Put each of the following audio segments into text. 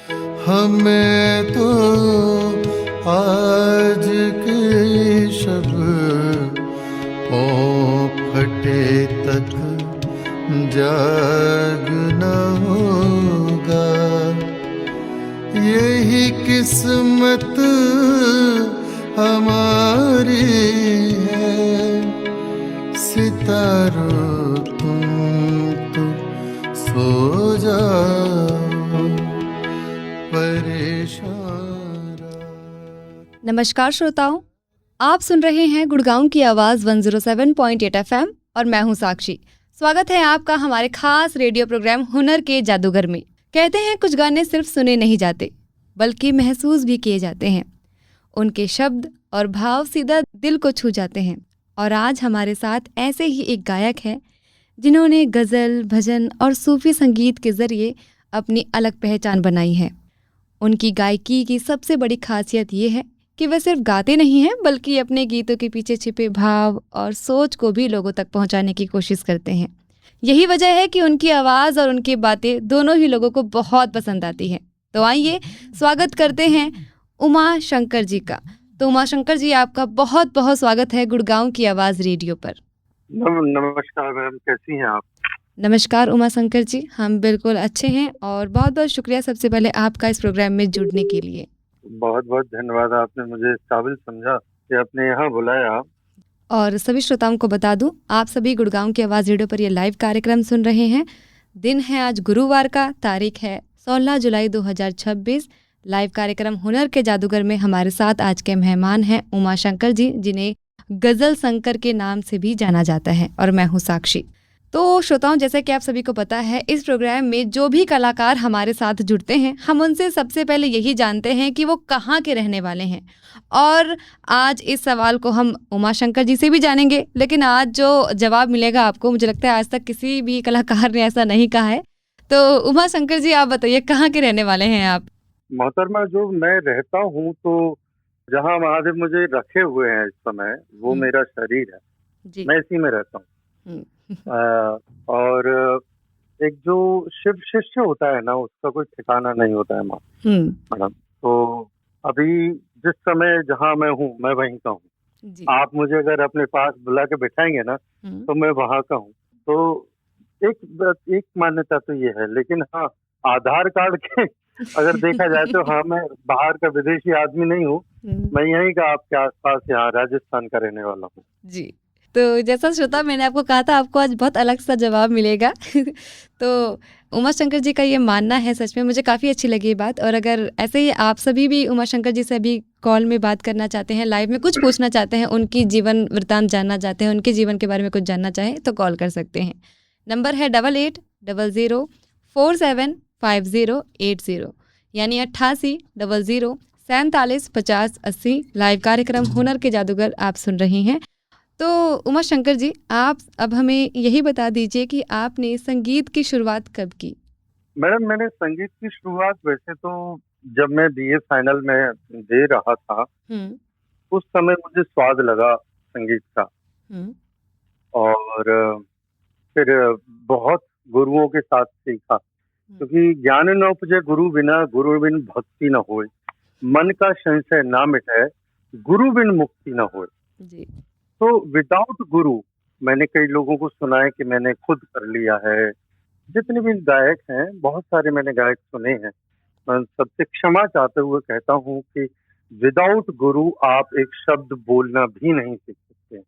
हमें तो आज के शब पाँव फटे तक जागना होगा। यही किस्मत हमारी है, सितारों तुम तो सो जाओ परेशान। नमस्कार श्रोताओं, आप सुन रहे हैं गुड़गांव की आवाज़ 107.8 FM और मैं हूं साक्षी। स्वागत है आपका हमारे खास रेडियो प्रोग्राम हुनर के जादूगर में। कहते हैं कुछ गाने सिर्फ सुने नहीं जाते बल्कि महसूस भी किए जाते हैं। उनके शब्द और भाव सीधा दिल को छू जाते हैं। और आज हमारे साथ ऐसे ही एक गायक है जिन्होंने गज़ल, भजन और सूफी संगीत के ज़रिए अपनी अलग पहचान बनाई है। उनकी गायकी की सबसे बड़ी खासियत ये है कि वे सिर्फ गाते नहीं हैं बल्कि अपने गीतों के पीछे छिपे भाव और सोच को भी लोगों तक पहुंचाने की कोशिश करते हैं। यही वजह है कि उनकी आवाज़ और उनकी बातें दोनों ही लोगों को बहुत पसंद आती हैं। तो आइए स्वागत करते हैं उमा शंकर जी का। तो उमा शंकर जी, आपका बहुत बहुत स्वागत है गुड़गांव की आवाज़ रेडियो पर। नमस्कार मैम, कैसी हैं आप? नमस्कार उमा शंकर जी, हम बिल्कुल अच्छे हैं और बहुत बहुत शुक्रिया सबसे पहले आपका इस प्रोग्राम में जुड़ने के लिए। बहुत बहुत धन्यवाद, आपने मुझे काबिल समझा कि आपने यहाँ बुलाया। और सभी श्रोताओं को बता दूं, आप सभी गुड़गांव की आवाज़ रेडियो पर ये लाइव कार्यक्रम सुन रहे हैं। दिन है आज गुरुवार का, तारीख है 16 जुलाई 2026। लाइव कार्यक्रम हुनर के जादूगर में हमारे साथ आज के मेहमान हैं उमा शंकर जी, जिन्हें गज़ल शंकर के नाम से भी जाना जाता है, और मैं हूँ साक्षी। तो श्रोताओं, जैसे कि आप सभी को पता है, इस प्रोग्राम में जो भी कलाकार हमारे साथ जुड़ते हैं, हम उनसे सबसे पहले यही जानते हैं कि वो कहाँ के रहने वाले हैं। और आज इस सवाल को हम उमा शंकर जी से भी जानेंगे, लेकिन आज जो जवाब मिलेगा आपको, मुझे लगता है आज तक किसी भी कलाकार ने ऐसा नहीं कहा है। तो उमा शंकर जी, आप बताइए कहाँ के रहने वाले हैं आप? मोहतरमा, जो मैं रहता हूँ तो जहाँ महादेव मुझे रखे हुए हैं इस समय, वो मेरा शरीर है जी। मैं इसी में रहता हूँ। और एक जो शिव शिष्य होता है ना, उसका कोई ठिकाना नहीं होता है मैडम। तो अभी जिस समय जहाँ मैं हूँ, मैं वहीं का हूँ। आप मुझे अगर अपने पास बुला के बिठाएंगे ना, तो मैं वहाँ का हूँ। तो एक मान्यता तो ये है, लेकिन हाँ, आधार कार्ड के अगर देखा जाए तो हाँ, मैं बाहर का विदेशी आदमी नहीं हूँ। मैं यहीं का आपके आसपास यहाँ राजस्थान का रहने वाला हूँ जी। तो जैसा श्रोता मैंने आपको कहा था, आपको आज बहुत अलग सा जवाब मिलेगा। तो उमा शंकर जी का ये मानना है, सच में मुझे काफ़ी अच्छी लगी ये बात। और अगर ऐसे ही आप सभी भी उमा शंकर जी से अभी कॉल में बात करना चाहते हैं, लाइव में कुछ पूछना चाहते हैं, उनकी जीवन वृत्तांत जानना चाहते हैं, उनके जीवन के बारे में कुछ जानना चाहें, तो कॉल कर सकते हैं। नंबर है 8800475080, यानी 8800475080। लाइव कार्यक्रम हुनर के जादूगर आप सुन रहे हैं। तो उमा शंकर जी, आप अब हमें यही बता दीजिए कि आपने संगीत की शुरुआत कब की? मैडम, मैंने संगीत की शुरुआत वैसे तो जब मैं बीए फाइनल में दे रहा था, उस समय मुझे स्वाद लगा संगीत का। और फिर बहुत गुरुओं के साथ सीखा, क्योंकि ज्ञान न उपजे गुरु बिना, गुरु बिन भक्ति न होए, मन का संशय ना मिटे, गुरु बिन मुक्ति न होए। तो विदाउट गुरु, मैंने कई लोगों को सुना है कि मैंने खुद कर लिया है। जितने भी गायक हैं, बहुत सारे मैंने गायक सुने हैं। मैं सबसे क्षमा चाहते हुए कहता हूँ कि विदाउट गुरु आप एक शब्द बोलना भी नहीं सीख सकते।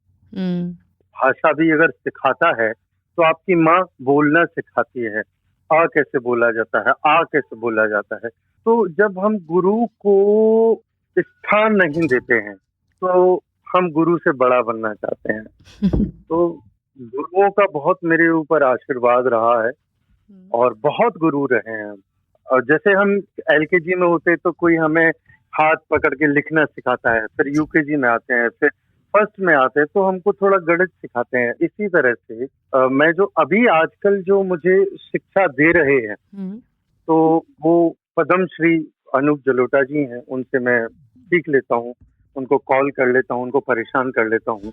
भाषा भी अगर सिखाता है तो आपकी माँ बोलना सिखाती है, आ कैसे बोला जाता है, आ कैसे बोला जाता है। तो जब हम गुरु को स्थान नहीं देते हैं तो हम गुरु से बड़ा बनना चाहते हैं। तो गुरुओं का बहुत मेरे ऊपर आशीर्वाद रहा है और बहुत गुरु रहे हैं। और जैसे हम एलकेजी में होते तो कोई हमें हाथ पकड़ के लिखना सिखाता है, फिर यूकेजी में आते हैं, फिर फर्स्ट में आते हैं तो हमको थोड़ा गणित सिखाते हैं। इसी तरह से मैं जो अभी आजकल जो मुझे शिक्षा दे रहे हैं, तो वो पद्म श्री अनूप जलोटा जी हैं, उनसे मैं सीख लेता हूँ, उनको कॉल कर लेता हूँ, उनको परेशान कर लेता हूँ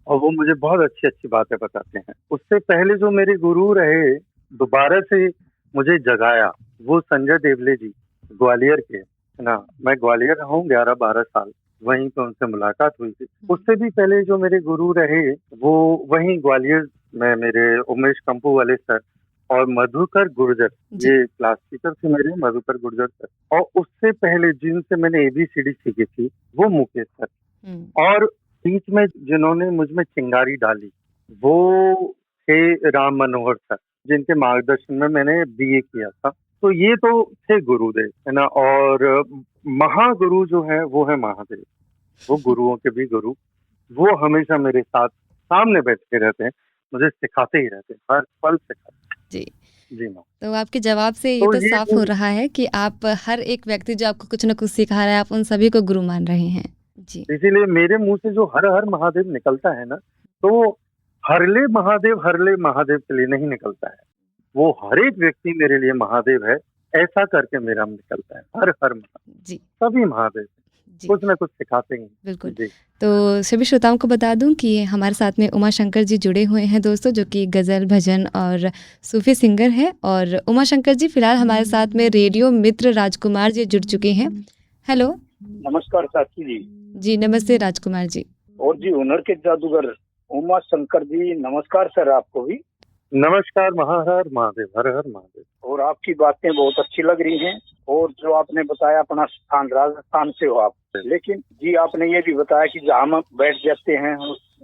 और वो मुझे बहुत अच्छी अच्छी बातें बताते हैं। उससे पहले जो मेरे गुरु रहे, दोबारा से मुझे जगाया, वो संजय देवले जी। ग्वालियर के, है ना। मैं ग्वालियर रहा हूँ 11-12 साल, वहीं पे उनसे मुलाकात हुई थी। उससे भी पहले जो मेरे गुरु रहे वो वहीं ग्वालियर में मेरे उमेश कंपू वाले सर और मधुकर गुर्जर, ये क्लास टीचर थे मेरे, मधुकर गुर्जर सर। और उससे पहले जिनसे मैंने ABCD सीखी थी वो मुकेश सर। और बीच में जिन्होंने मुझ में चिंगारी डाली वो थे राम मनोहर सर, जिनके मार्गदर्शन में मैंने BA किया था। तो ये तो थे गुरुदेव, है ना। और महागुरु जो है वो है महादेव, वो गुरुओं के भी गुरु। वो हमेशा मेरे साथ सामने बैठे रहते हैं, मुझे सिखाते ही रहते हैं, हर पल सिखाते जी जी माँ। तो आपके जवाब से ये तो साफ हो रहा है कि आप हर एक व्यक्ति जो आपको कुछ न कुछ सिखा रहा है, आप उन सभी को गुरु मान रहे हैं। जी इसीलिए मेरे मुंह से जो हर हर महादेव निकलता है ना, तो हरले महादेव के लिए नहीं निकलता है, वो हर एक व्यक्ति मेरे लिए महादेव है, ऐसा करके मेरा निकलता है। हर हर महादेव जी सभी महादेव कुछ ना कुछ सिखाते हैं। बिल्कुल। तो सभी श्रोताओं को बता दूं कि हमारे साथ में उमा शंकर जी जुड़े हुए हैं दोस्तों, जो कि गज़ल, भजन और सूफी सिंगर हैं। और उमा शंकर जी फिलहाल हमारे साथ में रेडियो मित्र राजकुमार जी जुड़ चुके हैं। हेलो, नमस्कार साक्षी जी। जी नमस्ते राजकुमार जी। और जी हुनर के जादूगर उमा शंकर जी, नमस्कार सर आपको भी। नमस्कार, हर महादेव, हर हर महादेव। और आपकी बातें बहुत अच्छी लग रही हैं। और जो आपने बताया अपना स्थान राजस्थान से हो आप, लेकिन जी आपने ये भी बताया कि जहाँ हम बैठ जाते हैं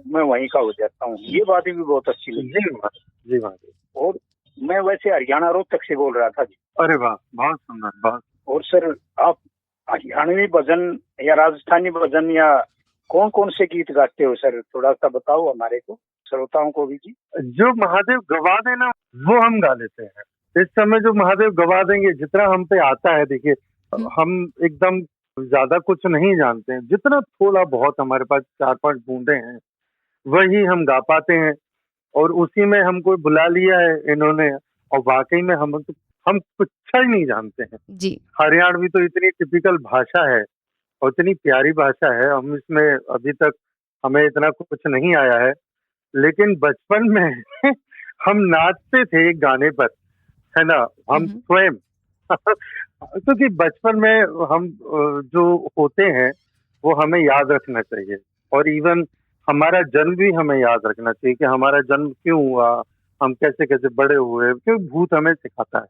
मैं वहीं का हो जाता हूँ, ये बातें भी बहुत अच्छी लगी। जी महादेव। और मैं वैसे हरियाणा रोहतक से बोल रहा था जी। अरे वाह, बहुत सुंदर, बहुत। और सर आप हरियाणवी भजन या राजस्थानी भजन या कौन कौन से गीत गाते हो सर, थोड़ा सा बताओ हमारे को, श्रोताओं को भी जी। जो महादेव गवा देना वो हम गा लेते हैं। इस समय जो महादेव गवा देंगे, जितना हम पे आता है, देखिए हम एकदम ज्यादा कुछ नहीं जानते हैं, जितना थोड़ा बहुत हमारे पास 4-5 बूंदे हैं वही हम गा पाते हैं। और उसी में हमको बुला लिया है इन्होंने, और वाकई में हम कुछ ही नहीं जानते हैं जी। हरियाणवी तो इतनी टिपिकल भाषा है और इतनी प्यारी भाषा है, हम इसमें अभी तक हमें इतना कुछ नहीं आया है। लेकिन बचपन में हम नाचते थे एक गाने पर, है ना, हम स्वयं क्योंकि बचपन में हम जो होते हैं वो हमें याद रखना चाहिए। और इवन हमारा जन्म भी हमें याद रखना चाहिए कि हमारा जन्म क्यों हुआ, हम कैसे कैसे बड़े हुए, क्योंकि भूत हमें सिखाता है।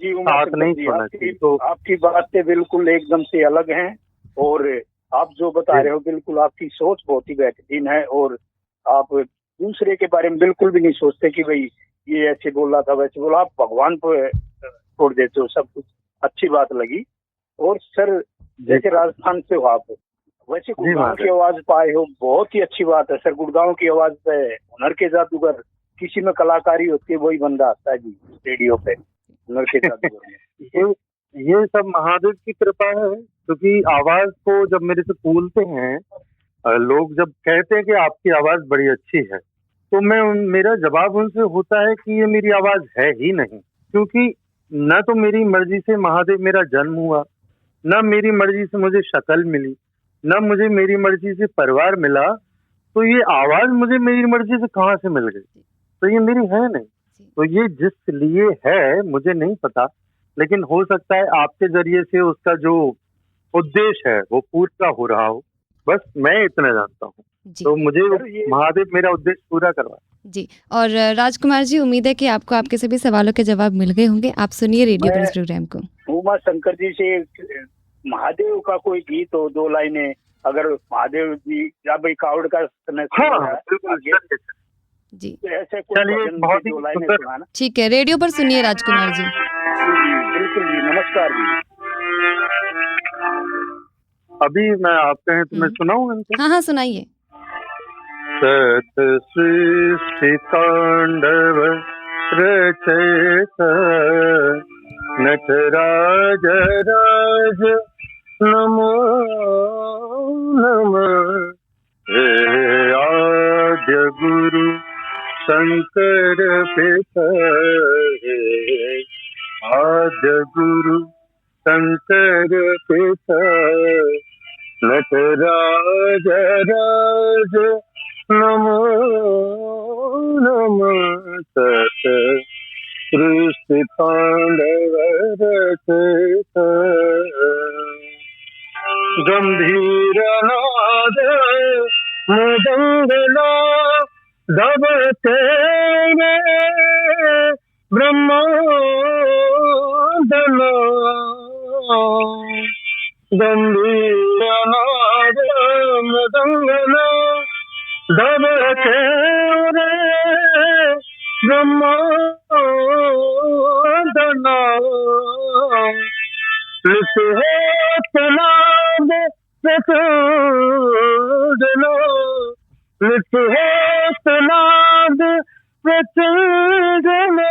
जी साथ नहीं छोड़ना चाहिए। तो आपकी बातें बिल्कुल एकदम से अलग हैं। और आप जो बता रहे हो बिल्कुल आपकी सोच बहुत ही बेहतरीन है। और आप दूसरे के बारे में बिल्कुल भी नहीं सोचते कि भाई ये ऐसे बोल रहा था वैसे बोला, आप भगवान को छोड़ देते हो सब कुछ। अच्छी बात लगी। और सर जैसे राजस्थान से हो आप, वैसे गुड़गांव की आवाज पाए हो, बहुत ही अच्छी बात है सर। गुड़गांव की आवाज पे हुनर के जादूगर, किसी में कलाकारी होती है वही बंदा आता है जी रेडियो पे हुनर के जादूगर। ये सब महादेव की कृपा है, क्योंकि आवाज को जब मेरे से पूछते हैं लोग, जब कहते हैं कि आपकी आवाज बड़ी अच्छी है, तो मेरा जवाब उनसे होता है कि ये मेरी आवाज है ही नहीं। क्योंकि न तो मेरी मर्जी से महादेव मेरा जन्म हुआ, न मेरी मर्जी से मुझे शक्ल मिली, न मुझे मेरी मर्जी से परिवार मिला, तो ये आवाज मुझे मेरी मर्जी से कहाँ से मिल गई? तो ये मेरी है नहीं। तो ये जिस लिए है मुझे नहीं पता, लेकिन हो सकता है आपके जरिए से उसका जो उद्देश्य है वो पूरा हो रहा हो, बस मैं इतना जानता हूँ। तो मुझे महादेव मेरा उद्देश्य पूरा करवा जी। और राजकुमार जी, उम्मीद है कि आपको आपके सभी सवालों के जवाब मिल गए होंगे। आप सुनिए रेडियो पर इस प्रोग्राम को। उमा शंकर जी से महादेव का कोई गीत हो, 2 लाइनें, अगर महादेव जी या भाई कावड़ का समय जी ऐसे बहुत ही 2 लाइनें सुनाना। ठीक है, रेडियो पर सुनिए राजकुमार जी। बिल्कुल जी, नमस्कार जी। अभी मैं आप कहें तो मैं सुनाऊं? हाँ सुनाइए। सत सृष्टि तांडव रचयत नटराज राज नमो नमः। आद्य गुरु शंकर पिता, आद्य गुरु शंकर पिता, नटराज राज नमो नमः। सत सृष्टि तांडव रचता गंभीर नाद मृदंगना दबते ब्रह्मांडना गंभीर नाद मृदंगना दबते ब्रह्मांडना लिप होत नाद प्रचंडना लिप होत नाद प्रचंडना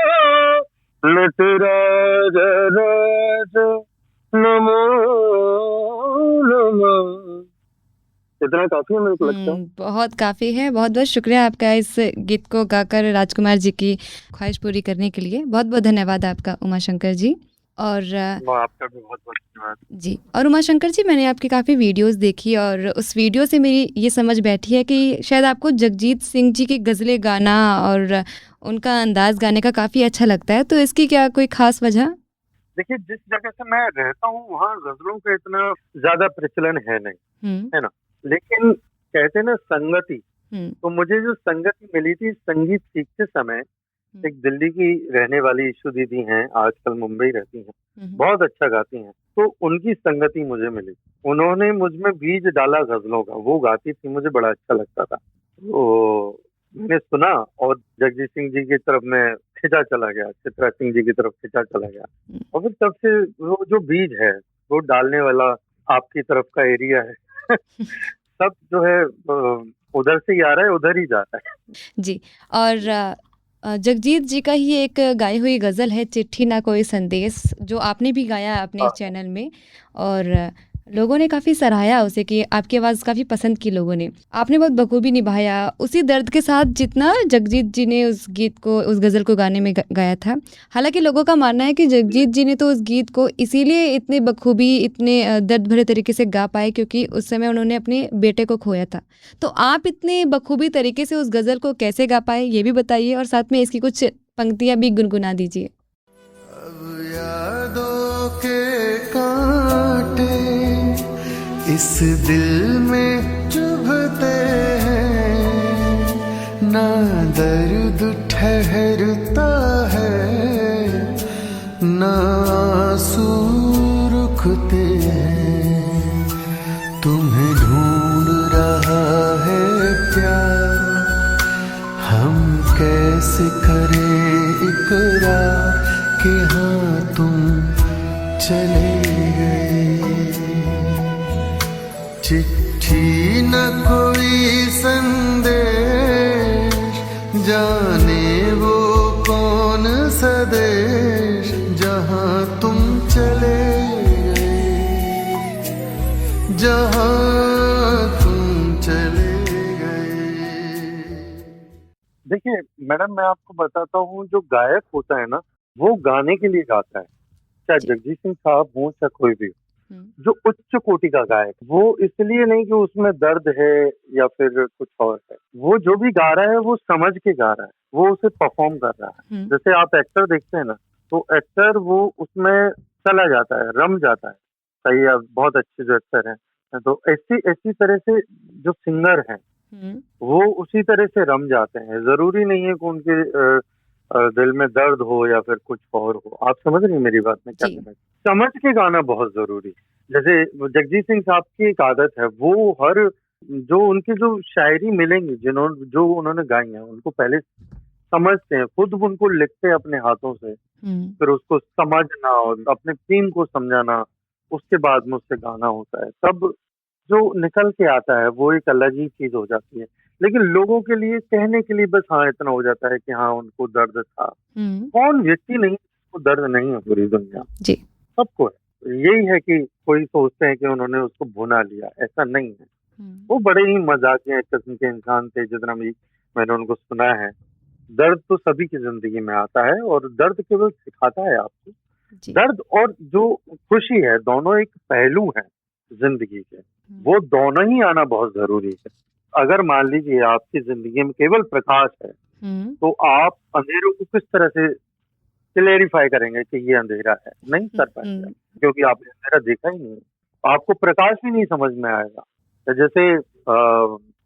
नटराज राज नमो नमः। इतना काफी है मेरे को लगता है। बहुत काफ़ी है। बहुत बहुत शुक्रिया आपका इस गीत को गाकर राजकुमार जी की ख्वाहिश पूरी करने के लिए। बहुत बहुत धन्यवाद आपका उमाशंकर जी। और आपका भी बहुत बहुत धन्यवाद जी। और उमाशंकर जी, मैंने आपकी काफ़ी वीडियोस देखी और उस वीडियो से मेरी ये समझ बैठी है कि शायद आपको जगजीत सिंह जी की गज़लें गाना और उनका अंदाज़ गाने का काफ़ी अच्छा लगता है, तो इसकी क्या कोई ख़ास वजह? देखिए, जिस जगह से मैं रहता हूँ वहाँ गजलों का इतना ज्यादा प्रचलन है नहीं, है ना। लेकिन कहते हैं ना संगति, तो मुझे जो संगति मिली थी संगीत सीखते समय, एक दिल्ली की रहने वाली ईशू दीदी हैं, आजकल मुंबई रहती हैं, बहुत अच्छा गाती हैं, तो उनकी संगति मुझे मिली। उन्होंने मुझ में बीज डाला गजलों का, वो गाती थी, मुझे बड़ा अच्छा लगता था, तो मैंने सुना और जगजीत सिंह जी की तरफ मैं खिंचा चला गया, चित्रा सिंह जी की तरफ खिंचा चला गया, और फिर तब से वो जो बीज है वो डालने वाला आपकी तरफ का एरिया है सब जो है उधर से ही आ रहा है, उधर ही जा रहा है जी। और जगजीत जी का ही एक गाई हुई गज़ल है चिट्ठी ना कोई संदेश, जो आपने भी गाया अपने चैनल में, और लोगों ने काफ़ी सराहा उसे कि आपकी आवाज़ काफ़ी पसंद की लोगों ने। आपने बहुत बखूबी निभाया उसी दर्द के साथ जितना जगजीत जी ने उस गीत को, उस गज़ल को गाने में गाया था। हालांकि लोगों का मानना है कि जगजीत जी ने तो उस गीत को इसीलिए इतने बखूबी, इतने दर्द भरे तरीके से गा पाए क्योंकि उस समय उन्होंने अपने बेटे को खोया था। तो आप इतने बखूबी तरीके से उस गज़ल को कैसे गा पाए, ये भी बताइए, और साथ में इसकी कुछ पंक्तियाँ भी गुनगुना दीजिए। अब यादों के कांटे इस दिल में चुभते हैं, ना दर्द ठहरता है, ना आंसू रुकते हैं। तुम्हें ढूंढ रहा है प्यार, हम कैसे करें इकरार कि हाँ तुम चले गए। चिट्ठी न कोई संदेश, जाने वो कौन सा देश जहाँ तुम चले गए, जहाँ तुम चले गए। देखिए मैडम, मैं आपको बताता हूँ, जो गायक होता है ना वो गाने के लिए गाता है, चाहे जगजीत सिंह साहब हो चाहे कोई भी हो। जो उच्च कोटि का गायक, वो इसलिए नहीं कि उसमें दर्द है या फिर कुछ और है, वो जो भी गा रहा है वो समझ के गा रहा है, वो उसे परफॉर्म कर रहा है। जैसे आप एक्टर देखते हैं ना, तो एक्टर वो उसमें चला जाता है, रम जाता है, सही है, बहुत अच्छे जो एक्टर हैं, तो ऐसी तरह से जो सिंगर हैं वो उसी तरह से रम जाते हैं। जरूरी नहीं है कि उनके दिल में दर्द हो या फिर कुछ और हो। आप समझ रही हैं मेरी बात में क्या कहना है? समझ के गाना बहुत जरूरी। जैसे जगजीत सिंह साहब की एक आदत है, वो हर जो उनकी जो शायरी मिलेंगी जो उन्होंने गाई है, उनको पहले समझते हैं, खुद उनको लिखते हैं अपने हाथों से, फिर उसको समझना और अपने टीम को समझाना, उसके बाद में उससे गाना होता है, तब जो निकल के आता है वो एक अलग ही चीज हो जाती है। लेकिन लोगों के लिए कहने के लिए बस हाँ इतना हो जाता है कि हाँ उनको दर्द था। कौन व्यक्ति नहीं उसको दर्द नहीं है पूरी दुनिया जी, सबको है। यही है कि कोई सोचते हैं कि उन्होंने उसको भुना लिया, ऐसा नहीं है। वो बड़े ही मजाकिया किस्म के इंसान थे, जितना भी मैंने उनको सुना है। दर्द तो सभी की जिंदगी में आता है और दर्द केवल सिखाता है आपको। दर्द और जो खुशी है दोनों एक पहलू है जिंदगी के, वो दोनों ही आना बहुत जरूरी है। अगर मान लीजिए आपकी जिंदगी में केवल प्रकाश है, तो आप अंधेरों को किस तरह से क्लेरिफाई करेंगे कि ये अंधेरा है, नहीं कर पाएंगे, क्योंकि आपने अंधेरा देखा ही नहीं, आपको प्रकाश भी नहीं समझ में आएगा। तो जैसे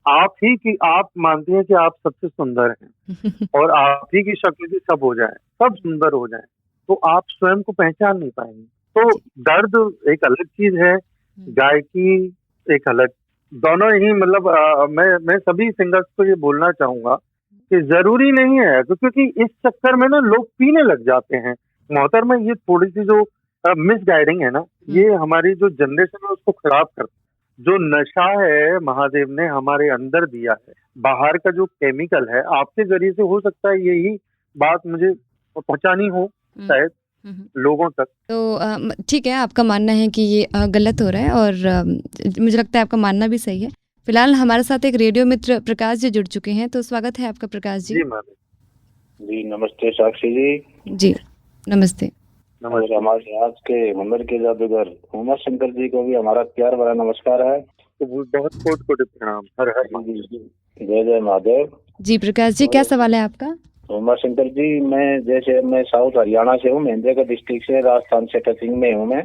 आप मानती हैं कि आप सबसे सुंदर हैं और आप ही की शक्ल की सब हो जाए, सब सुंदर हो जाए, तो आप स्वयं को पहचान नहीं पाएंगे। तो दर्द एक अलग चीज है, गायकी एक अलग, दोनों ही मतलब मैं सभी सिंगर्स को ये बोलना चाहूंगा कि जरूरी नहीं है, क्योंकि इस चक्कर में ना लोग पीने लग जाते हैं। मोहतरमा, ये थोड़ी सी जो मिस गाइडिंग है ना, ये हमारी जो जनरेशन है उसको खराब करता है। जो नशा है महादेव ने हमारे अंदर दिया है, बाहर का जो केमिकल है, आपके जरिए से हो सकता है यही बात मुझे पहुंचानी हो शायद लोगों तक। तो ठीक है, आपका मानना है कि ये गलत हो रहा है और मुझे लगता है आपका मानना भी सही है। फिलहाल हमारे साथ एक रेडियो मित्र प्रकाश जी जुड़ चुके हैं, तो स्वागत है आपका प्रकाश जी। जी नमस्ते साक्षी जी। जी नमस्ते। और हमारे आज के हुनर के जादूगर उमा शंकर जी को भी हमारा प्यार भरा नमस्कार है। तो बहुत कोटि कोटि प्रणाम। हर हर जय जय महादेव। जी प्रकाश जी, क्या सवाल है आपका? उमा शंकर जी, मैं साउथ हरियाणा से हूँ, महेंद्रगढ़ डिस्ट्रिक्ट से, राजस्थान से टचिंग में हूँ मैं।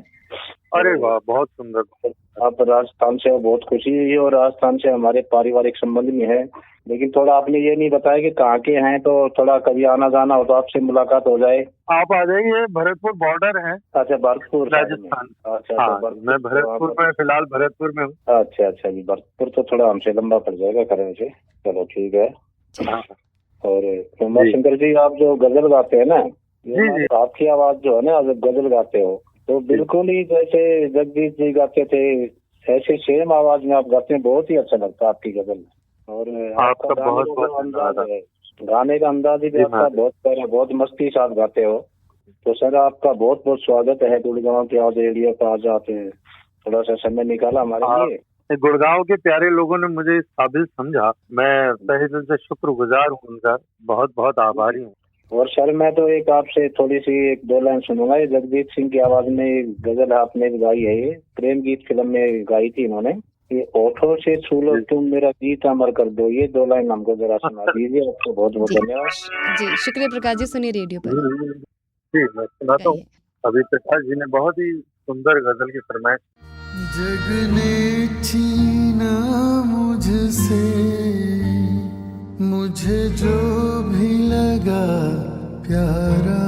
अरे वाह, बहुत सुंदर। आप राजस्थान से हो, बहुत खुशी हुई, और राजस्थान से हमारे पारिवारिक संबंध में है, लेकिन थोड़ा आपने ये नहीं बताया कि कहाँ के हैं, तो थोड़ा कभी आना जाना हो तो आपसे मुलाकात हो जाए। आप आ जाइए, भरतपुर बॉर्डर है। अच्छा, भरतपुर राजस्थान। अच्छा, हाँ, मैं भरतपुर में फिलहाल भरतपुर में हूँ। अच्छा जी, भरतपुर तो थोड़ा हमसे लंबा पड़ जाएगा करने से। चलो ठीक है। और उमा शंकर जी, आप जो गजल गाते हैं ना, जी, आपकी आवाज जो है ना, जब गजल गाते हो तो बिल्कुल ही जैसे जगदीश जी गाते थे, ऐसे सेम आवाज में आप गाते हैं, बहुत ही अच्छा लगता है आपकी गजल। और आपका बहुत बहुत अंदाज है, गाने का अंदाज भी आपका बहुत प्यारा, बहुत मस्ती साथ गाते हो। तो सर आपका बहुत बहुत स्वागत है गुड़गांव के आज रेडियो पर आ जाते हैं, थोड़ा सा समय निकाला हमारे लिए। गुड़गांव के प्यारे लोगों ने मुझे इस काबिल समझा, मैं तहे दिल से शुक्रगुजार हूँ उनका, बहुत बहुत आभारी हूँ। और सर मैं तो एक आपसे थोड़ी सी एक दो लाइन सुनूंगा। ये जगदीश सिंह की आवाज में गजल आपने गाई है, ये प्रेम गीत फिल्म में गाई थी इन्होंने, ये ओठों से छू लो तुम मेरा गीत अमर कर दो, ये दो लाइन हमको जरा सुना दीजिए। आपको बहुत बहुत धन्यवाद। जी शुक्रिया प्रकाश जी, सुनिए रेडियो पर। जी मैं सुनाता हूँ। अभी प्रकाश जी ने बहुत ही सुंदर गजल की फरमाइश। जग ने छीना मुझसे मुझे जो भी लगा प्यारा,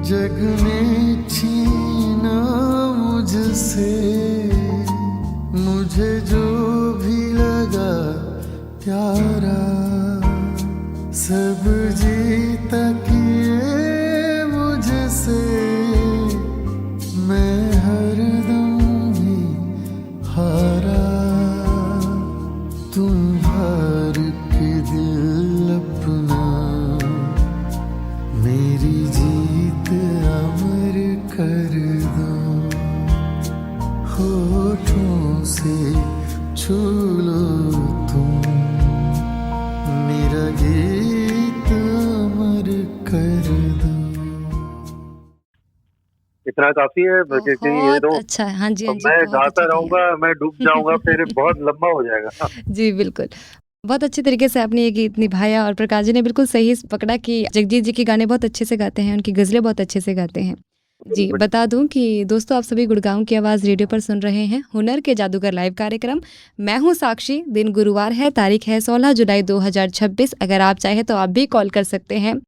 जग ने छीना मुझसे मुझे जो भी लगा प्यारा, सब जीता किए मुझसे मैं हरदम ही हारा, तुम हार के दिल अपना मेरी जीत अमर कर दो, होठों से छू लो तुम मेरा गीत अमर कर दो। इतना काफी है, क्योंकि ये तो अच्छा है। हाँ जी, हाँ जी, मैं गाता रहूंगा, मैं डूब जाऊंगा, फिर बहुत लंबा हो जाएगा। जी बिल्कुल, बहुत अच्छे तरीके से आपने ये गीत निभाया, और प्रकाश जी ने बिल्कुल सही पकड़ा कि जगजीत जी के गाने बहुत अच्छे से गाते हैं, उनकी गज़लें बहुत अच्छे से गाते हैं। जी बता दूं कि दोस्तों, आप सभी गुड़गांव की आवाज़ रेडियो पर सुन रहे हैं हुनर के जादूगर लाइव कार्यक्रम। मैं हूं साक्षी। दिन गुरुवार है, तारीख है 16 जुलाई 2026। अगर आप चाहें तो आप भी कॉल कर सकते हैं,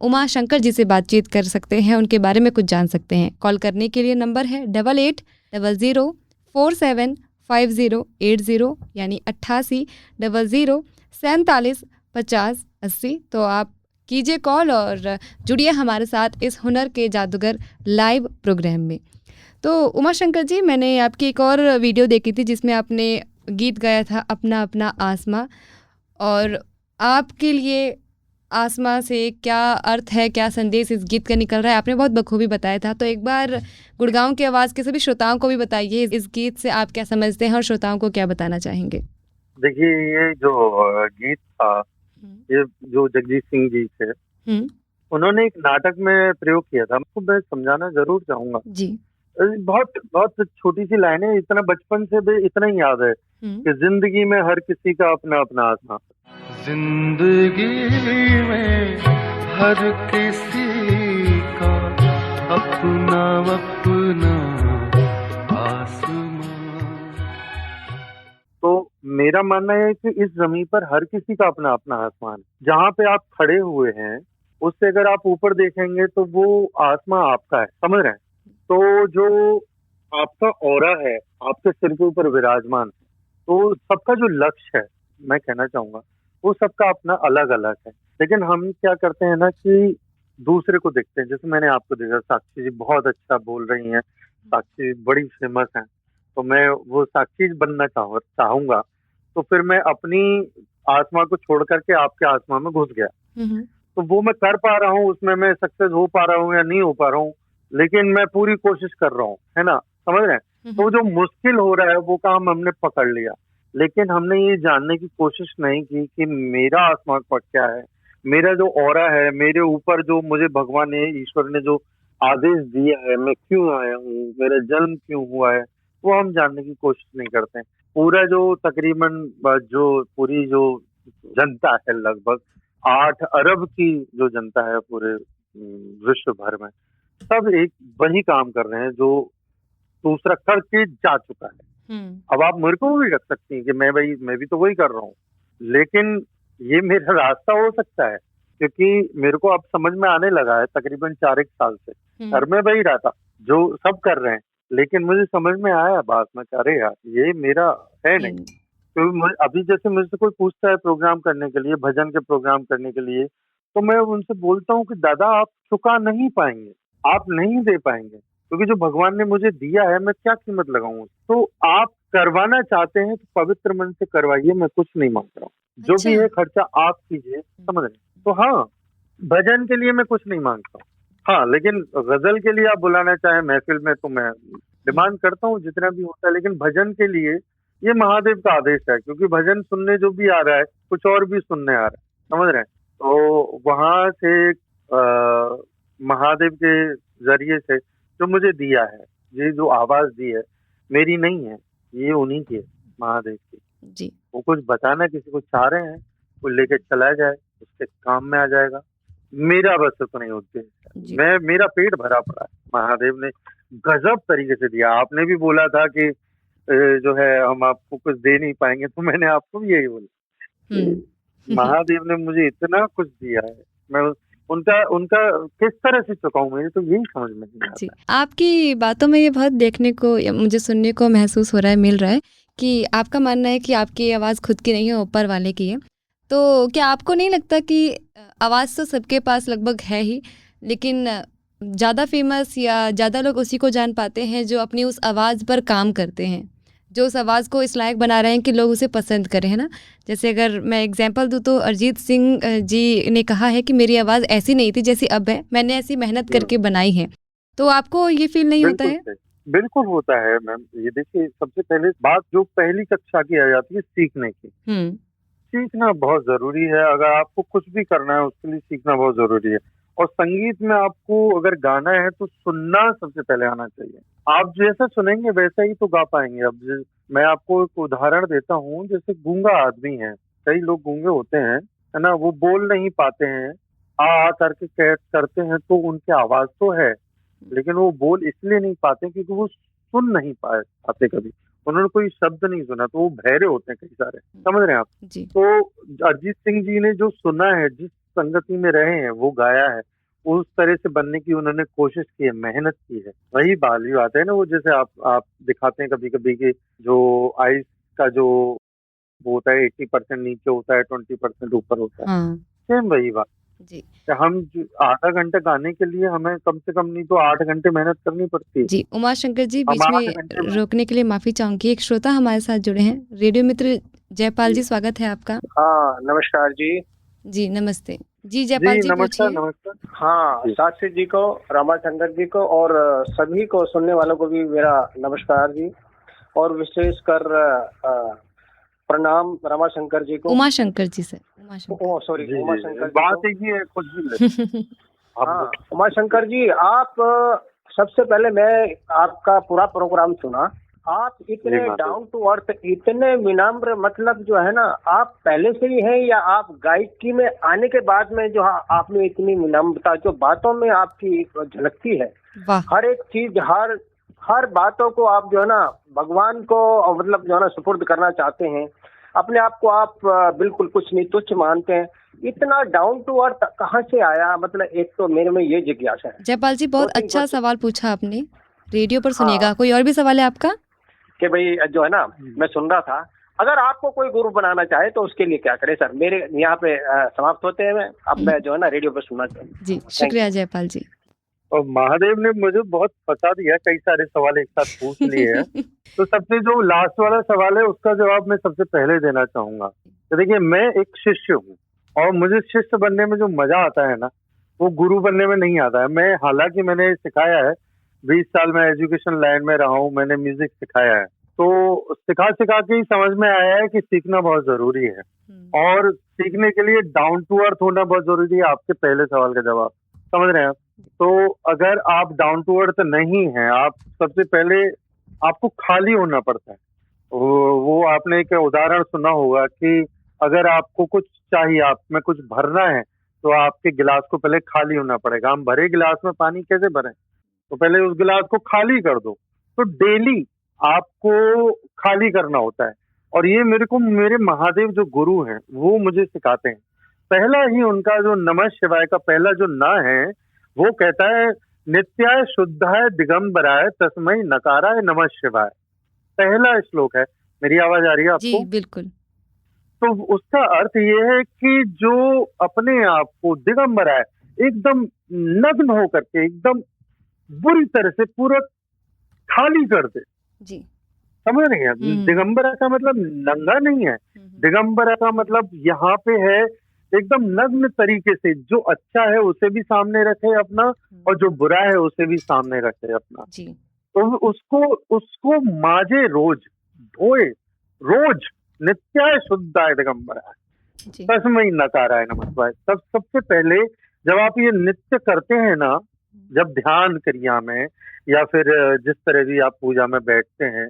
उमा शंकर जी से बातचीत कर सकते हैं, उनके बारे में कुछ जान सकते हैं। कॉल करने के लिए नंबर है 8800475080, यानी 8800475080। तो आप कीजिए कॉल और जुड़िए हमारे साथ इस हुनर के जादूगर लाइव प्रोग्राम में। तो उमा शंकर जी, मैंने आपकी एक और वीडियो देखी थी जिसमें आपने गीत गाया था अपना अपना आसमां, और आपके लिए आसमां से क्या अर्थ है, क्या संदेश इस गीत का निकल रहा है, आपने बहुत बखूबी बताया था। तो एक बार गुड़गांव की आवाज़ के सभी श्रोताओं को भी बताइए, इस गीत से आप क्या समझते हैं और श्रोताओं को क्या बताना चाहेंगे? देखिए, ये जो गीत था, ये जो जगजीत सिंह जी थे, उन्होंने एक नाटक में प्रयोग किया था। आपको मैं समझाना जरूर चाहूंगा जी। बहुत बहुत छोटी सी लाइन है, इतना बचपन से भी इतना ही याद है कि जिंदगी में हर किसी का अपना अपना आसमां, जिंदगी में हर किसी अपना अपना आसमां। तो मेरा मानना है कि इस जमीन पर हर किसी का अपना अपना आसमान है। जहाँ पे आप खड़े हुए हैं उससे अगर आप ऊपर देखेंगे तो वो आसमां आपका है, समझ रहे हैं? तो जो आपका ऑरा है आपके सिर के ऊपर विराजमान है, तो सबका जो लक्ष्य है मैं कहना चाहूंगा वो सबका अपना अलग अलग है। लेकिन हम क्या करते हैं ना कि दूसरे को देखते हैं। जैसे मैंने आपको देखा, साक्षी जी बहुत अच्छा बोल रही हैं, साक्षी बड़ी फेमस हैं, तो मैं वो साक्षी बनना चाहूंगा। तो फिर मैं अपनी आत्मा को छोड़ करके आपके आत्मा में घुस गया। तो वो मैं कर पा रहा हूँ, उसमें मैं सक्सेस हो पा रहा हूँ या नहीं हो पा रहा हूँ, लेकिन मैं पूरी कोशिश कर रहा हूँ, है ना, समझ रहे हैं? तो जो मुश्किल हो रहा है वो काम हमने पकड़ लिया, लेकिन हमने ये जानने की कोशिश नहीं की कि मेरा आत्मा का क्या है, मेरा जो ऑरा है, मेरे ऊपर जो मुझे भगवान ने, ईश्वर ने जो आदेश दिया है, मैं क्यों आया हूँ, मेरा जन्म क्यों हुआ है, वो हम जानने की कोशिश नहीं करते हैं। पूरा जो तकरीबन जो पूरी जो जनता है, लगभग 8 अरब की जो जनता है पूरे विश्व भर में, सब एक वही काम कर रहे हैं जो दूसरा करके जा चुका है। अब आप मेरे को भी रख सकती हैं कि मैं भी तो वही कर रहा हूँ, लेकिन ये मेरा रास्ता हो सकता है क्योंकि मेरे को अब समझ में आने लगा है तकरीबन 4 साल से। घर में वही रहा था जो सब कर रहे हैं, लेकिन मुझे समझ में आया बात में, अरे यार ये मेरा है नहीं। तो अभी जैसे मुझसे कोई पूछता है प्रोग्राम करने के लिए, भजन के प्रोग्राम करने के लिए, तो मैं उनसे बोलता हूँ कि दादा आप चुका नहीं पाएंगे, आप नहीं दे पाएंगे, क्योंकि जो भगवान ने मुझे दिया है मैं क्या कीमत लगाऊं। तो आप करवाना चाहते हैं तो पवित्र मन से करवाइए, मैं कुछ नहीं मांग रहा हूँ, जो भी है खर्चा आप कीजिए, समझ रहे? तो हाँ, भजन के लिए मैं कुछ नहीं मांगता हूँ, हाँ, लेकिन गजल के लिए आप बुलाना चाहें महफिल में तो मैं डिमांड करता हूँ जितना भी होता है, लेकिन भजन के लिए ये महादेव का आदेश है, क्योंकि भजन सुनने जो भी आ रहा है कुछ और भी सुनने आ रहा है, समझ रहे हैं? तो वहां से महादेव के जरिए से जो मुझे दिया है, ये जो आवाज दी है मेरी नहीं है, ये उन्हीं की है, महादेव की जी। वो कुछ बताना किसी को चाह रहे हैं, वो लेके चला जाए, उसके काम में आ जाएगा। मेरा बस तो नहीं होते, मेरा पेट भरा पड़ा है, महादेव ने गजब तरीके से दिया। आपने भी बोला था कि जो है हम आपको कुछ दे नहीं पाएंगे, तो मैंने आपको भी यही बोला। महादेव ने मुझे इतना कुछ दिया है, मैं उनका किस तरह से चुकाऊं, मुझे तो यही समझ में नहीं आता। आपकी बातों में ये बहुत देखने को, मुझे सुनने को महसूस हो रहा है, मिल रहा है कि आपका मानना है कि आपकी आवाज़ खुद की नहीं है, ऊपर वाले की है। तो क्या आपको नहीं लगता कि आवाज़ तो सबके पास लगभग है ही, लेकिन ज़्यादा फेमस या ज़्यादा लोग उसी को जान पाते हैं जो अपनी उस आवाज़ पर काम करते हैं, जो उस आवाज़ को इस लायक बना रहे हैं कि लोग उसे पसंद करें, है ना? जैसे अगर मैं एग्जांपल दूं तो अरिजीत सिंह जी ने कहा है कि मेरी आवाज़ ऐसी नहीं थी जैसी अब है, मैंने ऐसी मेहनत करके बनाई है। तो आपको ये फील नहीं होता है? बिल्कुल होता है मैम। ये देखिए, सबसे पहले बात जो पहली कक्षा की आ जाती है सीखने की, सीखना बहुत जरूरी है। अगर आपको कुछ भी करना है उसके लिए सीखना बहुत जरूरी है। और संगीत में आपको अगर गाना है तो सुनना सबसे पहले आना चाहिए। आप जैसा सुनेंगे वैसा ही तो गा पाएंगे। अब मैं आपको एक उदाहरण देता हूँ, जैसे गूंगा आदमी है, कई लोग गूंगे होते हैं, है ना, वो बोल नहीं पाते हैं, आ करके करते हैं तो उनकी आवाज तो है, लेकिन वो बोल इसलिए नहीं पाते क्योंकि वो सुन नहीं पाते, कभी उन्होंने कोई शब्द नहीं सुना, तो वो बहरे होते हैं कई सारे, समझ रहे हैं आप जी। तो अरिजीत सिंह जी ने जो सुना है, जिस संगति में रहे हैं, वो गाया है, उस तरह से बनने की उन्होंने कोशिश की है, मेहनत की है। वही बाली बात है ना, वो जैसे आप दिखाते हैं कभी कभी कि जो आइस का जो वो होता है 80% नीचे होता है, 20% ऊपर होता है, सेम वही बात जी। हम आधा घंटे गाने के लिए हमें कम से कम नहीं तो 8 घंटे मेहनत करनी पड़ती है जी। उमाशंकर जी, बीच में रोकने के लिए माफी चाहूंगी, एक श्रोता हमारे साथ जुड़े हैं, रेडियो मित्र जयपाल जी, स्वागत है आपका। हाँ, नमस्कार जी। जी नमस्ते जी, जयपाल जी नमस्कार। नमस्कार। हाँ, साक्षी जी को, रमाशंकर जी को और सभी को सुनने वालों को भी मेरा नमस्कार जी, और विशेषकर प्रणाम रमाशंकर जी को। उमाशंकर जी सर, सॉरी, उमाशंकर जी, बात एक ही है, कुछ भी हाँ, उमाशंकर जी, आप सबसे पहले मैं आपका पूरा प्रोग्राम सुना आप जी इतने महादेव। डाउन टू अर्थ, इतने विनम्र, मतलब जो है ना, आप पहले से ही हैं या आप गायकी में आने के बाद में जो आप में इतनी विनम्रता जो बातों में आपकी झलकती है, वाह। हर एक चीज, हर बातों को आप जो है ना भगवान को मतलब जो है ना सुपुर्द करना चाहते हैं, अपने आप को आप बिल्कुल कुछ नहीं, तुच्छ मानते हैं। इतना डाउन टू अर्थ कहाँ से आया? मतलब एक तो मेरे में ये जिज्ञासा है। जयपाल जी, बहुत दो तीन अच्छा क्वेश्चन। सवाल पूछा आपने, रेडियो पर हाँ। सुनिएगा। कोई और भी सवाल है आपका? कि भाई जो है ना, मैं सुन रहा था, अगर आपको कोई गुरु बनाना चाहे तो उसके लिए क्या करे? सर मेरे यहाँ पे समाप्त होते हैं, अब मैं जो है ना रेडियो पे सुनना चाहूँ। जी, शुक्रिया जयपाल जी। और महादेव ने मुझे बहुत फंसा दिया, कई सारे सवाल एक साथ पूछ लिए हैं। तो सबसे जो लास्ट वाला सवाल है उसका जवाब मैं सबसे पहले देना चाहूंगा। तो देखिए, मैं एक शिष्य हूँ और मुझे शिष्य बनने में जो मजा आता है ना, वो गुरु बनने में नहीं आता है। मैं हालांकि मैंने सिखाया है, 20 साल में एजुकेशन लाइन में रहा हूँ, मैंने म्यूजिक सिखाया है, तो सिखा सिखा के ही समझ में आया है कि सीखना बहुत जरूरी है और सीखने के लिए डाउन टू अर्थ होना बहुत जरूरी है। आपके पहले सवाल का जवाब समझ रहे हैं आप? तो अगर आप डाउन टू अर्थ नहीं हैं, आप सबसे पहले आपको खाली होना पड़ता है। वो आपने एक उदाहरण सुना होगा कि अगर आपको कुछ चाहिए, आप में कुछ भरना है, तो आपके गिलास को पहले खाली होना पड़ेगा। हम भरे गिलास में पानी कैसे भरें? तो पहले उस गिलास को खाली कर दो। तो डेली आपको खाली करना होता है और ये मेरे महादेव जो गुरु हैं वो मुझे सिखाते हैं। पहला ही उनका जो नमः शिवाय का पहला जो न है, वो कहता है नित्याय शुद्धाय दिगंबराय तस्मै नकाराय नमः शिवाय। पहला श्लोक है। मेरी आवाज आ रही है जी आपको? बिल्कुल। तो उसका अर्थ ये है कि जो अपने आप को दिगंबराय, एकदम नग्न होकर के, एकदम बुरी तरह से पूरा खाली कर दे। जी। समझ रही हैं? दिगंबरा का मतलब नंगा नहीं है। दिगंबरा का मतलब यहाँ पे है एकदम नग्न तरीके से, जो अच्छा है उसे भी सामने रखे अपना और जो बुरा है उसे भी सामने रखे अपना। जी। तो उसको माजे रोज, धोए रोज, नित्याय शुद्धाय दिगंबराय तस्मै नकाराय नमः शिवाय। सबसे पहले जब आप ये नित्य करते हैं ना, जब ध्यान क्रिया में या फिर जिस तरह भी आप पूजा में बैठते हैं,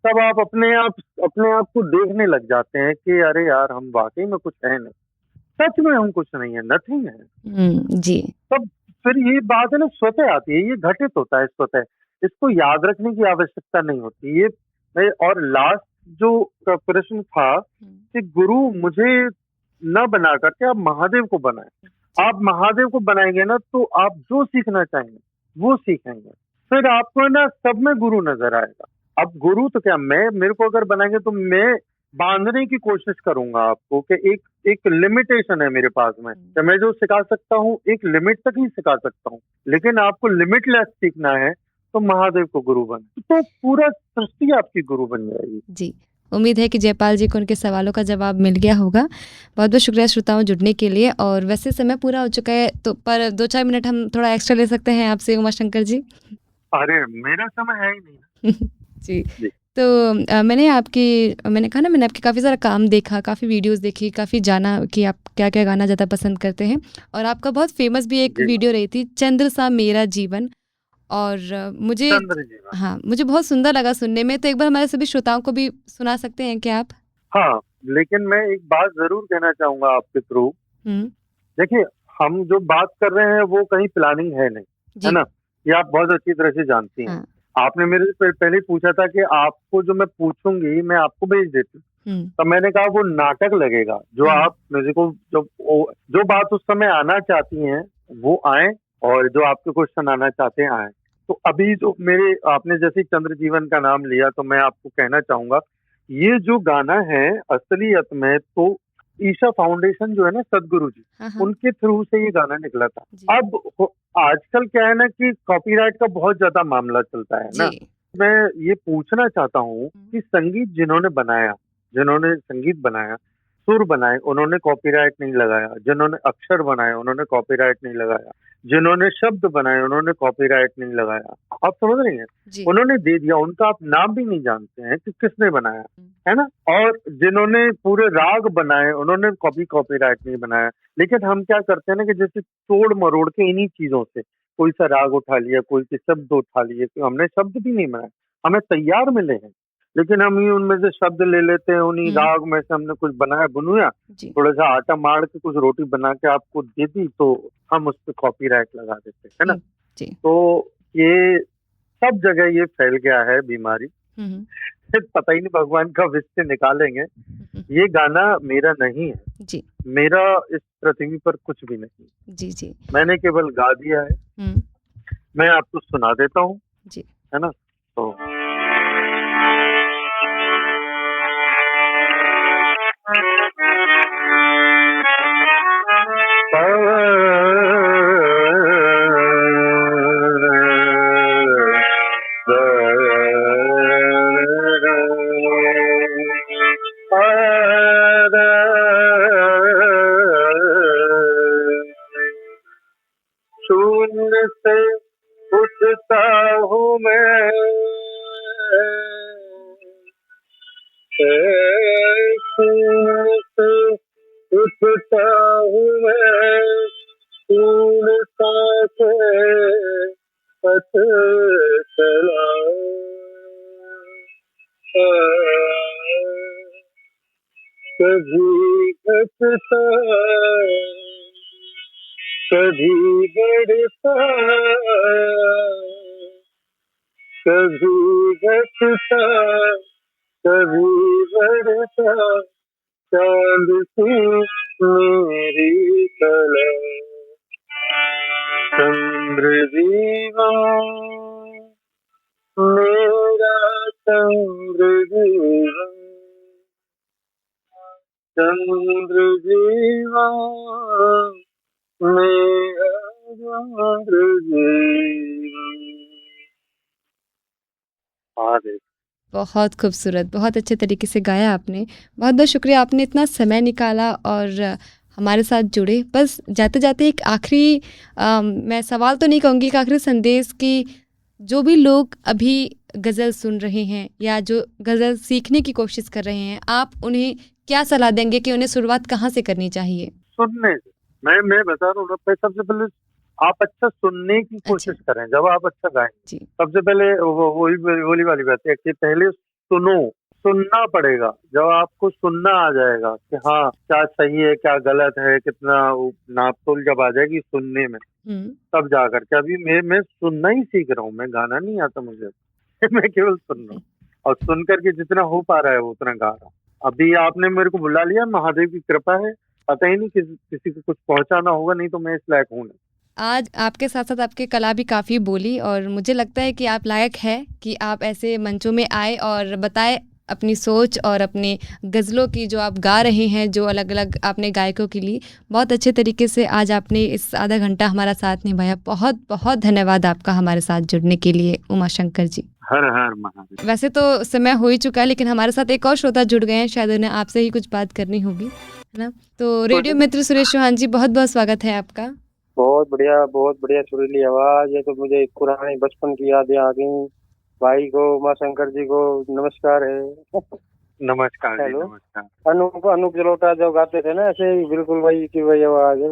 तब आप अपने आप को देखने लग जाते हैं कि अरे यार, हम वाकई में कुछ है नहीं, सच में हम कुछ नहीं है, नथिंग है। जी। तब फिर ये बात है ना, स्वतः आती है, ये घटित होता है स्वतः। इसको याद रखने की आवश्यकता नहीं होती ये। और लास्ट जो प्रश्न था कि गुरु मुझे न बना करके आप महादेव को बनाए। आप महादेव को बनाएंगे ना, तो आप जो सीखना चाहेंगे वो सीखेंगे, फिर आपको ना सब में गुरु नजर आएगा। अब गुरु तो क्या, मेरे को अगर बनाएंगे तो मैं बांधने की कोशिश करूंगा आपको कि एक लिमिटेशन है मेरे पास में, कि मैं जो सिखा सकता हूँ एक लिमिट तक ही सिखा सकता हूँ, लेकिन आपको लिमिटलेस सीखना है तो महादेव को गुरु बने, तो पूरा सृष्टि आपकी गुरु बन जाएगी। जी, उम्मीद है कि जयपाल जी को उनके सवालों का जवाब मिल गया होगा। बहुत बहुत शुक्रिया श्रोताओं जुड़ने के लिए। और वैसे समय पूरा हो चुका है, तो पर 2-4 मिनट हम थोड़ा एक्स्ट्रा ले सकते हैं आपसे उमाशंकर जी? अरे मेरा समय है ही नहीं। जी। तो मैंने कहा ना, मैंने आपके काफ़ी सारा काम देखा, काफ़ी वीडियोस देखी, काफ़ी जाना कि आप क्या क्या गाना ज़्यादा पसंद करते हैं। और आपका बहुत फेमस भी एक वीडियो रही थी, चंद्र सा मेरा जीवन। और मुझे मुझे बहुत सुंदर लगा सुनने में। तो एक बार हमारे सभी श्रोताओं को भी सुना सकते हैं क्या आप? हाँ, लेकिन मैं एक बात जरूर कहना चाहूंगा आपके थ्रू। देखिए, हम जो बात कर रहे हैं वो कहीं प्लानिंग है नहीं, है ना? ये आप बहुत अच्छी तरह से जानती हैं। आपने मेरे से पहले पूछा था कि आपको जो मैं पूछूंगी मैं आपको भेज देती हूँ, तो मैंने कहा वो नाटक लगेगा। जो आप मुझे को जो बात उस समय आना चाहती हैं वो आए, और जो आपके क्वेश्चन आना चाहते हैं आए। तो अभी जो आपने जैसे चंद्र जीवन का नाम लिया, तो मैं आपको कहना चाहूंगा, ये जो गाना है असलियत में तो ईशा फाउंडेशन जो है ना, सदगुरु जी, उनके थ्रू से ये गाना निकला था। अब आजकल क्या है ना कि कॉपीराइट का बहुत ज्यादा मामला चलता है ना। मैं ये पूछना चाहता हूँ कि संगीत जिन्होंने संगीत बनाया, सुर बनाए, उन्होंने कॉपीराइट नहीं लगाया। जिन्होंने अक्षर बनाए उन्होंने कॉपीराइट नहीं लगाया। जिन्होंने शब्द बनाए उन्होंने कॉपीराइट नहीं लगाया। आप समझ रही हैं? उन्होंने दे दिया, उनका आप नाम भी नहीं जानते हैं कि किसने बनाया, है ना? और जिन्होंने पूरे राग बनाए उन्होंने कॉपीराइट नहीं बनाया। लेकिन हम क्या करते हैं ना कि जैसे तोड़ मरोड़ के इन्हीं चीजों से कोई सा राग उठा लिया, कोई से शब्द उठा लिए, तो हमने शब्द भी नहीं बनाए, हमें तैयार मिले हैं, लेकिन हम ही उनमें से शब्द ले लेते हैं, उन्हीं राग में से हमने कुछ बनाया बुनुया, थोड़ा सा आटा मार के कुछ रोटी बना के आपको दे दी तो हम उस पर कॉपीराइट लगा देते हैं, है ना। तो ये सब जगह ये फैल गया है बीमारी, पता ही नहीं भगवान का विष से निकालेंगे। ये गाना मेरा नहीं है जी, मेरा इस पृथ्वी पर कुछ भी नहीं जी जी, मैंने केवल गा दिया है। मैं आपको सुना देता हूँ जी, है ना। तो शून्य से उठता हूँ मैं, शून्य से उठता हूँ मैं, शून्यता से पथ चला, कभी घटता कभी बढ़ता, कभी घटता कभी बढ़ता, चांद सी मेरी कला, चंद्र जीवन मेरा, चंद्र जीवन, चंद्र जीवन मेरा, चंद्र जीवन। बहुत खूबसूरत, बहुत अच्छे तरीके से गाया आपने। बहुत बहुत शुक्रिया, आपने इतना समय निकाला और हमारे साथ जुड़े। बस जाते जाते एक आखिरी मैं सवाल तो नहीं कहूँगी, एक आखिरी संदेश कि जो भी लोग अभी गज़ल सुन रहे हैं या जो गज़ल सीखने की कोशिश कर रहे हैं, आप उन्हें क्या सलाह देंगे कि उन्हें शुरुआत कहाँ से करनी चाहिए? सुनने से। मैं बता रहा हूँ, सबसे पहले आप अच्छा सुनने की कोशिश करें। जब आप अच्छा गाएं, सबसे पहले वही वाली बात है कि पहले सुनना पड़ेगा। जब आपको सुनना आ जाएगा कि हाँ क्या सही है क्या गलत है, कितना नापतोल जब आ जाएगी सुनने में, तब जाकर के। अभी मैं सुनना ही सीख रहा हूँ, मैं गाना नहीं आता मुझे मैं केवल सुन रहा हूँ, और सुन करके जितना हो पा रहा है उतना गा रहा हूँ। अभी आपने मेरे को बुला लिया, महादेव की कृपा है, पता ही नहीं किसी को कुछ पहुंचाना होगा, नहीं तो मैं इस लायक हूँ नहीं। आज आपके साथ साथ आपकी कला भी काफ़ी बोली, और मुझे लगता है कि आप लायक है कि आप ऐसे मंचों में आए और बताए अपनी सोच और अपने गज़लों की जो आप गा रहे हैं, जो अलग अलग आपने गायकों के लिए बहुत अच्छे तरीके से आज आपने इस आधा घंटा हमारा साथ निभाया। बहुत बहुत धन्यवाद आपका हमारे साथ जुड़ने के लिए उमाशंकर जी। हर हर महादेव। वैसे तो समय हो ही चुका है, लेकिन हमारे साथ एक और श्रोता जुड़ गए हैं, शायद उन्हें आपसे ही कुछ बात करनी होगी, है ना। तो रेडियो मित्र सुरेश चौहान जी, बहुत बहुत स्वागत है आपका। बहुत बढ़िया सुरीली आवाज है, तो मुझे पुराने बचपन की यादें आ गई। भाई को, उमाशंकर जी को नमस्कार है। नमस्कार जी, नमस्कार। अनूप जलोटा जो गाते थे ना, ऐसे ही बिल्कुल वही की वही आवाज है,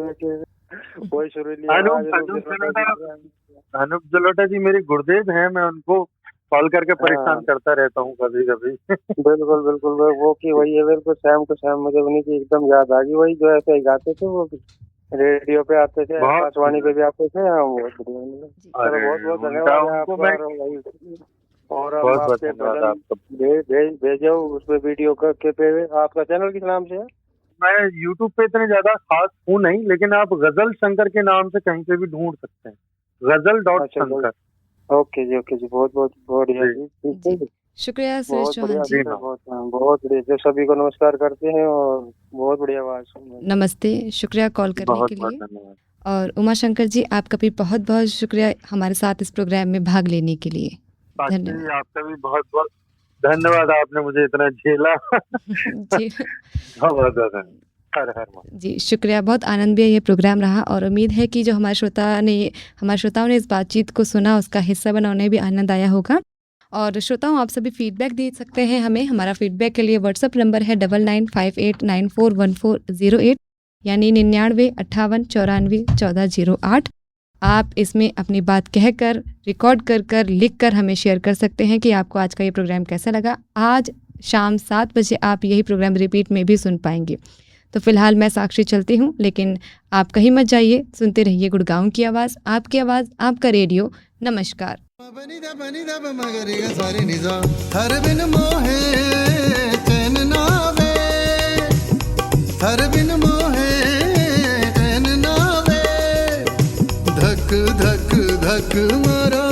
वही सुरीली आवाज। अनूप जलोटा जी मेरे गुरुदेव हैं, मैं उनको कॉल करके परेशान करता रहता हूँ कभी कभी। बिल्कुल वो की वही है, बिल्कुल शाम को शाम मुझे उन्हीं की एकदम याद आ गई। वही जो ऐसे ही गाते थे, वो रेडियो पे आते थे, आकाशवाणी पे भी आते थे। बहुत बहुत धन्यवाद। और भेजो उसपे वीडियो के पे। आपका चैनल किस नाम से है? मैं यूट्यूब पे इतने ज्यादा खास हूँ नहीं, लेकिन आप गजल शंकर के नाम से कहीं पे भी ढूंढ सकते हैं, गजल.शंकर। ओके जी, बहुत बढ़िया जी। शुक्रिया सुरेश चौहान जी, बहुत बढ़िया। सभी को नमस्कार करते हैं और बहुत बढ़िया आवाज। नमस्ते, शुक्रिया कॉल करने के लिए। और उमाशंकर जी, आपका भी बहुत बहुत शुक्रिया हमारे साथ इस प्रोग्राम में भाग लेने के लिए। धन्यवाद। आपका भी बहुत बहुत धन्यवाद, आपने मुझे इतना झेला। जी शुक्रिया, बहुत आनंदमय ये प्रोग्राम रहा, और उम्मीद है कि जो हमारे श्रोताओं ने इस बातचीत को सुना, उसका हिस्सा बना, उन्हें भी आनंद आया होगा। और श्रोताओं, आप सभी फीडबैक दे सकते हैं हमें। हमारा फीडबैक के लिए व्हाट्सअप नंबर है 9958941408, यानी 99 58 94 1408। आप इसमें अपनी बात कहकर, रिकॉर्ड कर लिख कर हमें शेयर कर सकते हैं कि आपको आज का ये प्रोग्राम कैसा लगा। आज शाम 7 बजे आप यही प्रोग्राम रिपीट में भी सुन पाएंगे। तो फिलहाल मैं साक्षी चलती हूँ, लेकिन आप कहीं मत जाइए, सुनते रहिए गुड़गांव की आवाज़, आपका रेडियो। नमस्कार। हर बिन मोहे चैन नावे, हर बिन मोहे चैन नावे, धक धक धक मारा